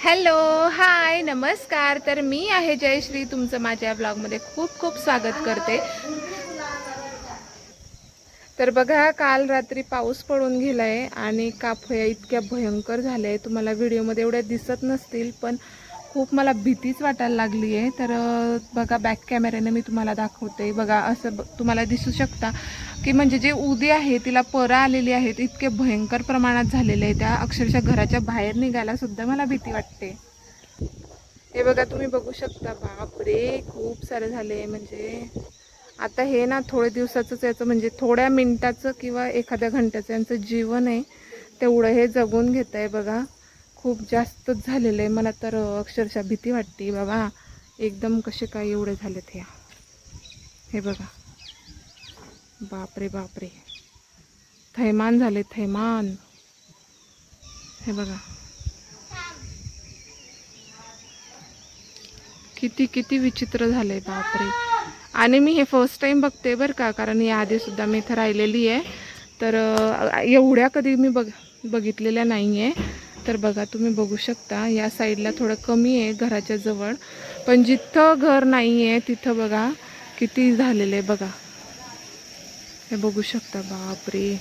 Hello hi नमस्कार। तर मी आहे जयश्री, तुमचं माझ्या ब्लॉगमध्ये खूप खूप स्वागत करते। तर बघा, काल रात्री पाऊस पडून गेलाय आणि काफया इतक्या भयंकर झाल्या। तुम्हाला व्हिडिओमध्ये एवढ्या दिसत नसतील, पण खूप मला भीतीच वाटायला लागली आहे। तर बघा, बॅक कॅमेऱ्याने मी तुम्हाला दाखवते। बघा, असं तुम्हाला दिसू शकता की म्हणजे जे उदी आहे तिला परा आलेली आहेत, इतके भयंकर प्रमाणात झालेले आहे। त्या अक्षरशः घराच्या बाहेर निघायला सुद्धा मला भीती वाटते। हे बघा, तुम्ही बघू शकता, बापरे खूप सारे झाले। म्हणजे आता हे ना थोडे दिवसाचंच याचं, म्हणजे थोड्या मिनिटाचं किंवा एखाद्या घंट्याचं यांचं जीवन आहे, तेवढं हे जगून घेत आहे। बघा, खूप जास्तच झालेलं आहे। मला तर अक्षरशः भीती वाटते बाबा, एकदम कसे काय एवढे झालेत हे बघा, बापरे बापरे, थैमान झाले, थैमान। हे बघा किती किती विचित्र झाले, बापरे। आणि मी हे फर्स्ट टाइम बघते बरं का, कारण या आधी सुद्धा मी इथं राहिलेली आहे। तर एवढ्या कधी मी बघितलेल्या नाही आहे। तर बघा, तुम्ही बघू शकता, या साईडला थोडं कमी आहे घराच्या जवळ, पण जिथं घर नाही आहे तिथं बघा किती झालेलं आहे। बघा, हे बघू शकता, बापरे।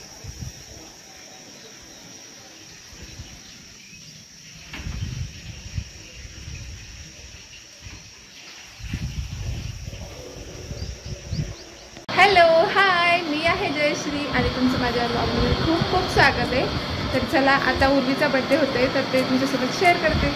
हॅलो हाय, मी आहे जयश्री आणि तुमचं माझ्या ब्लॉगमध्ये खूप खूप स्वागत आहे। तर चला, आता उर्वीचा बर्थडे होतोय, तर ते तुमच्यासोबत शेअर करते।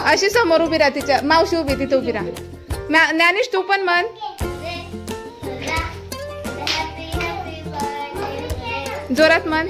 अशी समोर उभी राहा, तिच्या मावशी उभी, तिथे उभी राहा। ज्ञानेश तू पण म्हण, जोरात म्हण।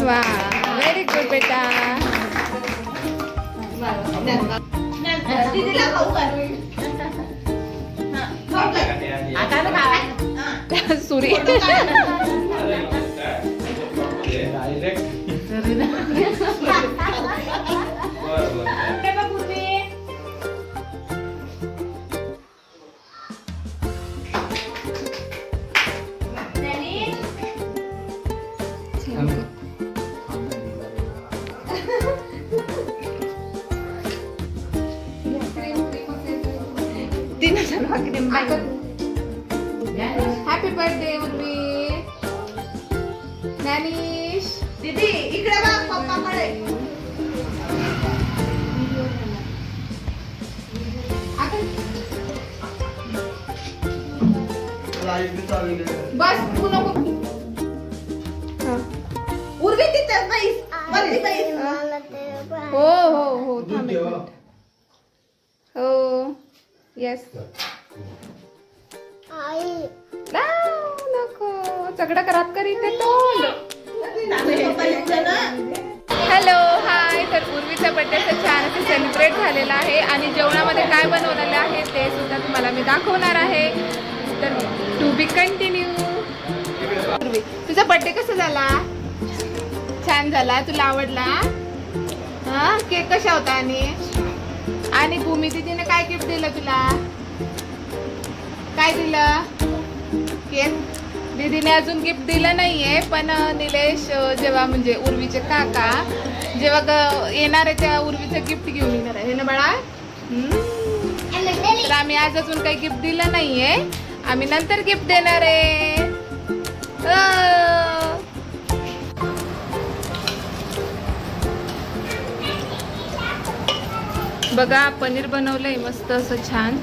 वाह, व्हेरी गुड बेटा। सुरी हॅपी बर्थडे उर्वी। ज्ञानेश दीदी इकडे बघ, पप्पाकडे। बस तू नको, उर्वी तिथं नाहीस, हो हो हो, थांब एक मिनिट। हो येस, नको सगळं खराब करीत ते तोंड। हॅलो हाय, तर उर्वीचा बर्थडे तर छान असं सेलिब्रेट झालेला आहे आणि जेवणामध्ये काय बनवलेलं आहे ते सुद्धा तुम्हाला मी दाखवणार आहे। तर टू बी कंटिन्यू। तुझा बर्थडे कसा झाला? छान झाला, तुला आवडला? हा केक कशा होता? आणि भूमी दीदीने काय गिफ्ट दिलं तुला? काय दिलं? केक. दीदीने अजून गिफ्ट दिलं नाहीये, पण निलेश जेव्हा म्हणजे उर्वीचे काका जेव्हा येणार आहे तेव्हा उर्वीचं गिफ्ट घेऊन येणार आहे ना बाळा. तर आम्ही आज अजून काही गिफ्ट दिलं नाहीये, आम्ही नंतर गिफ्ट देणार आहे. बघा पनीर बनवलंय मस्त असं छान.